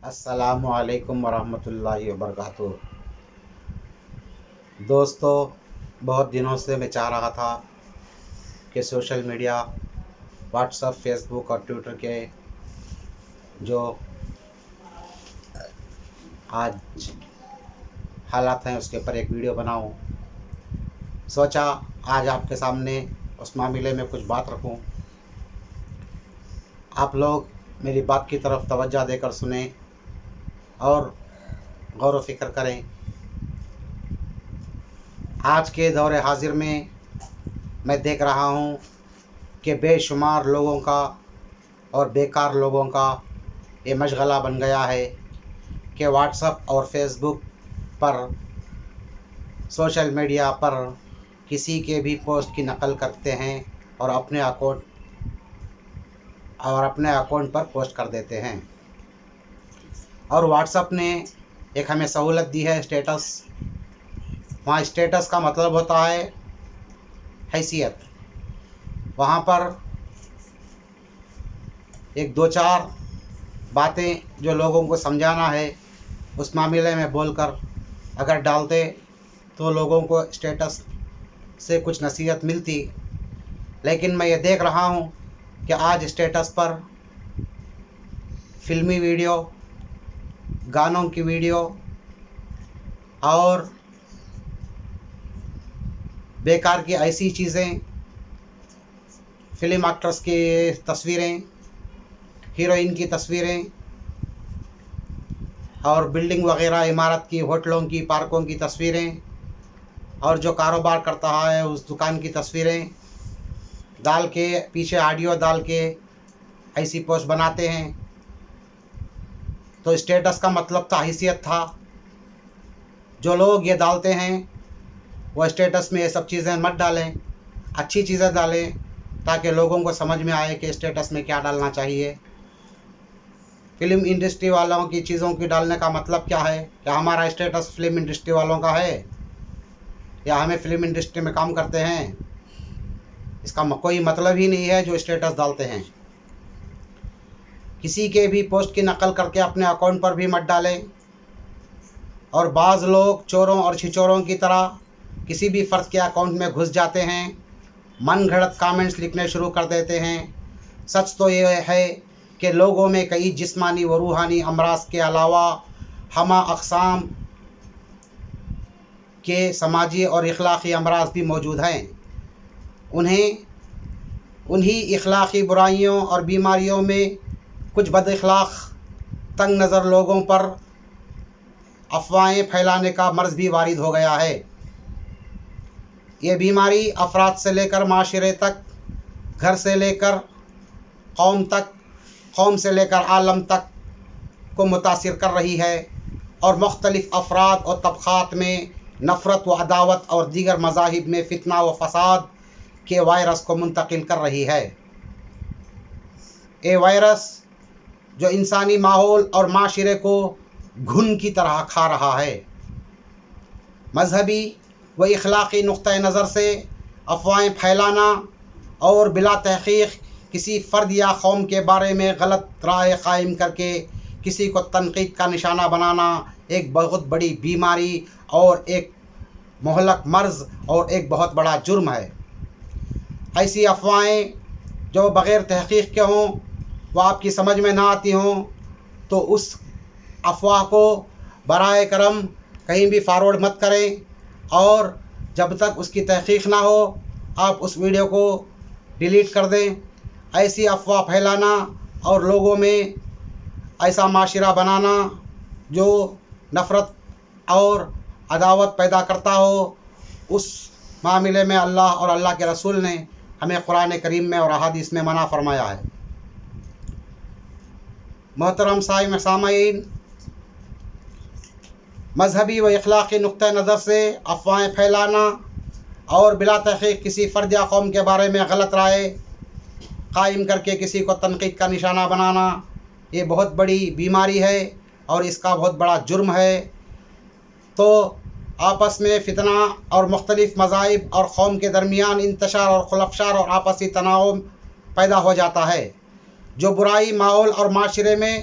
السلام علیکم ورحمۃ اللہ وبرکاتہ۔ دوستو، بہت دنوں سے میں چاہ رہا تھا کہ social media, WhatsApp, Facebook اور ٹویٹر کے جو آج حالات ہیں اس کے اوپر ایک ویڈیو بناؤں۔ سوچا آج آپ کے سامنے اس معاملے میں کچھ بات رکھوں۔ آپ لوگ میری بات کی طرف توجہ دے کر سنیں اور غور و فکر کریں۔ آج کے دور حاضر میں دیکھ رہا ہوں کہ بے شمار لوگوں کا اور بیکار لوگوں کا یہ مشغلہ بن گیا ہے کہ واٹس ایپ اور فیس بک پر، سوشل میڈیا پر کسی کے بھی پوسٹ کی نقل کرتے ہیں اور اپنے اکاؤنٹ پر پوسٹ کر دیتے ہیں۔ اور واٹس ایپ نے ایک ہمیں سہولت دی ہے، اسٹیٹس۔ وہاں اسٹیٹس کا مطلب ہوتا ہے حیثیت۔ وہاں پر ایک دو چار باتیں جو لوگوں کو سمجھانا ہے اس معاملے میں بول کر اگر ڈالتے تو لوگوں کو اسٹیٹس سے کچھ نصیحت ملتی۔ لیکن میں یہ دیکھ رہا ہوں کہ آج اسٹیٹس پر فلمی ویڈیو، گانوں کی ویڈیو اور بیکار کی ایسی چیزیں، فلم ایکٹرز کی تصویریں، ہیروئن کی تصویریں اور بلڈنگ وغیرہ، عمارت کی، ہوٹلوں کی، پارکوں کی تصویریں اور جو کاروبار کرتا ہے اس دکان کی تصویریں ڈال کے، پیچھے آڈیو ڈال کے ایسی پوسٹ بناتے ہیں۔ تو اسٹیٹس کا مطلب تھا حیثیت تھا۔ جو لوگ یہ ڈالتے ہیں وہ اسٹیٹس میں یہ سب چیزیں مت ڈالیں، اچھی چیزیں ڈالیں تاکہ لوگوں کو سمجھ میں آئے کہ اسٹیٹس میں کیا ڈالنا چاہیے۔ فلم انڈسٹری والوں کی چیزوں کی ڈالنے کا مطلب کیا ہے؟ کیا ہمارا اسٹیٹس فلم انڈسٹری والوں کا ہے یا ہمیں فلم انڈسٹری میں کام کرتے ہیں؟ اس کا کوئی مطلب ہی نہیں ہے جو اسٹیٹس ڈالتے ہیں۔ کسی کے بھی پوسٹ کی نقل کر کے اپنے اکاؤنٹ پر بھی مت ڈالیں۔ اور بعض لوگ چوروں اور چھچوروں کی طرح کسی بھی فرد کے اکاؤنٹ میں گھس جاتے ہیں، من گھڑت کامنٹس لکھنے شروع کر دیتے ہیں۔ سچ تو یہ ہے کہ لوگوں میں کئی جسمانی و روحانی امراض کے علاوہ ہمہ اقسام کے سماجی اور اخلاقی امراض بھی موجود ہیں۔ انہی اخلاقی برائیوں اور بیماریوں میں کچھ بد اخلاق، تنگ نظر لوگوں پر افواہیں پھیلانے کا مرض بھی وارد ہو گیا ہے۔ یہ بیماری افراد سے لے کر معاشرے تک، گھر سے لے کر قوم تک، قوم سے لے کر عالم تک کو متاثر کر رہی ہے اور مختلف افراد اور طبقات میں نفرت و عداوت اور دیگر مذاہب میں فتنہ و فساد کے وائرس کو منتقل کر رہی ہے۔ یہ وائرس جو انسانی ماحول اور معاشرے کو گھن کی طرح کھا رہا ہے۔ مذہبی و اخلاقی نقطۂ نظر سے افواہیں پھیلانا اور بلا تحقیق کسی فرد یا قوم کے بارے میں غلط رائے قائم کر کے کسی کو تنقید کا نشانہ بنانا ایک بہت بڑی بیماری اور ایک مہلک مرض اور ایک بہت بڑا جرم ہے۔ ایسی افواہیں جو بغیر تحقیق کے ہوں، وہ آپ کی سمجھ میں نہ آتی ہوں، تو اس افواہ کو برائے کرم کہیں بھی فارورڈ مت کریں، اور جب تک اس کی تحقیق نہ ہو آپ اس ویڈیو کو ڈیلیٹ کر دیں۔ ایسی افواہ پھیلانا اور لوگوں میں ایسا معاشرہ بنانا جو نفرت اور عداوت پیدا کرتا ہو، اس معاملے میں اللہ اور اللہ کے رسول نے ہمیں قرآن کریم میں اور احادیث میں منع فرمایا ہے۔ محترم سامعین، مذہبی و اخلاقی نقطۂ نظر سے افواہیں پھیلانا اور بلا تحقیق کسی فرد یا قوم کے بارے میں غلط رائے قائم کر کے کسی کو تنقید کا نشانہ بنانا یہ بہت بڑی بیماری ہے اور اس کا بہت بڑا جرم ہے۔ تو آپس میں فتنہ اور مختلف مذاہب اور قوم کے درمیان انتشار اور خلفشار اور آپسی تناؤ پیدا ہو جاتا ہے، جو برائی ماحول اور معاشرے میں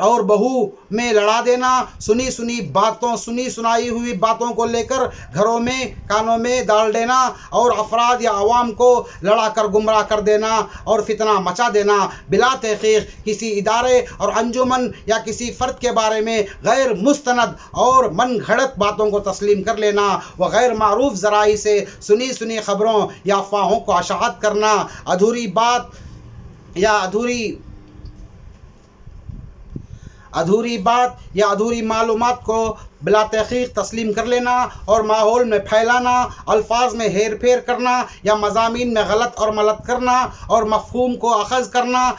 اور بہو میں لڑا دینا، سنی سنائی ہوئی باتوں کو لے کر گھروں میں کانوں میں ڈال دینا، اور افراد یا عوام کو لڑا کر گمراہ کر دینا اور فتنہ مچا دینا، بلا تحقیق کسی ادارے اور انجمن یا کسی فرد کے بارے میں غیر مستند اور من گھڑت باتوں کو تسلیم کر لینا، و غیر معروف ذرائع سے سنی خبروں یا افواہوں کو اشاعت کرنا، ادھوری بات یا ادھوری معلومات کو بلا تحقیق تسلیم کر لینا اور ماحول میں پھیلانا، الفاظ میں ہیر پھیر کرنا یا مضامین میں غلط اور ملت کرنا اور مفہوم کو اخذ کرنا،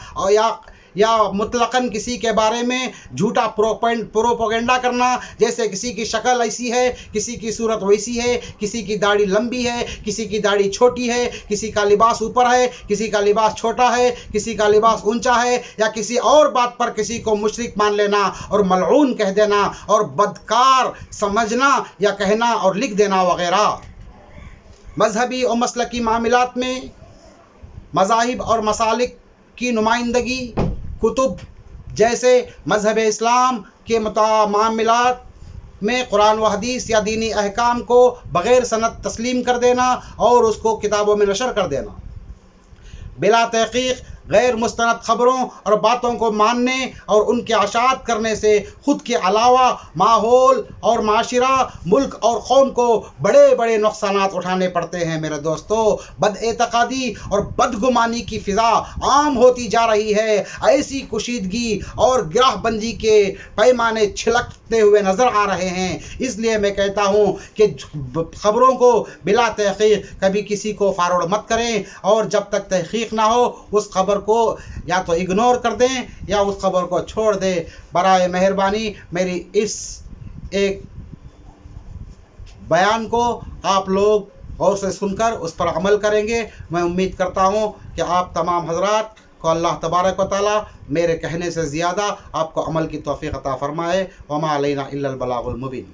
یا مطلقاً کسی کے بارے میں جھوٹا پروپیگنڈا کرنا، جیسے کسی کی شکل ایسی ہے، کسی کی صورت ویسی ہے، کسی کی داڑھی لمبی ہے، کسی کی داڑھی چھوٹی ہے، کسی کا لباس اوپر ہے، کسی کا لباس چھوٹا ہے، کسی کا لباس اونچا ہے، یا کسی اور بات پر کسی کو مشرک مان لینا اور ملعون کہہ دینا اور بدکار سمجھنا یا کہنا اور لکھ دینا وغیرہ۔ مذہبی اور مسلکی معاملات میں مذاہب اور مسالک کی نمائندگی، کتب جیسے مذہب اسلام کے معاملات میں قرآن و حدیث یا دینی احکام کو بغیر سند تسلیم کر دینا اور اس کو کتابوں میں نشر کر دینا، بلا تحقیق غیر مستند خبروں اور باتوں کو ماننے اور ان کی اشاعت کرنے سے خود کے علاوہ ماحول اور معاشرہ، ملک اور قوم کو بڑے نقصانات اٹھانے پڑتے ہیں۔ میرے دوستو، بد اعتقادی اور بدگمانی کی فضا عام ہوتی جا رہی ہے، ایسی کشیدگی اور گرہ بندی کے پیمانے چھلکتے ہوئے نظر آ رہے ہیں۔ اس لیے میں کہتا ہوں کہ خبروں کو بلا تحقیق کبھی کسی کو فارورڈ مت کریں، اور جب تک تحقیق نہ ہو اس خبر کو یا تو اگنور کر دیں یا اس خبر کو چھوڑ دیں۔ برائے مہربانی میری اس ایک بیان کو آپ لوگ غور سے سن کر اس پر عمل کریں گے۔ میں امید کرتا ہوں کہ آپ تمام حضرات کو اللہ تبارک و تعالی میرے کہنے سے زیادہ آپ کو عمل کی توفیق عطا فرمائے۔ وما علینا الا البلاغ المبین۔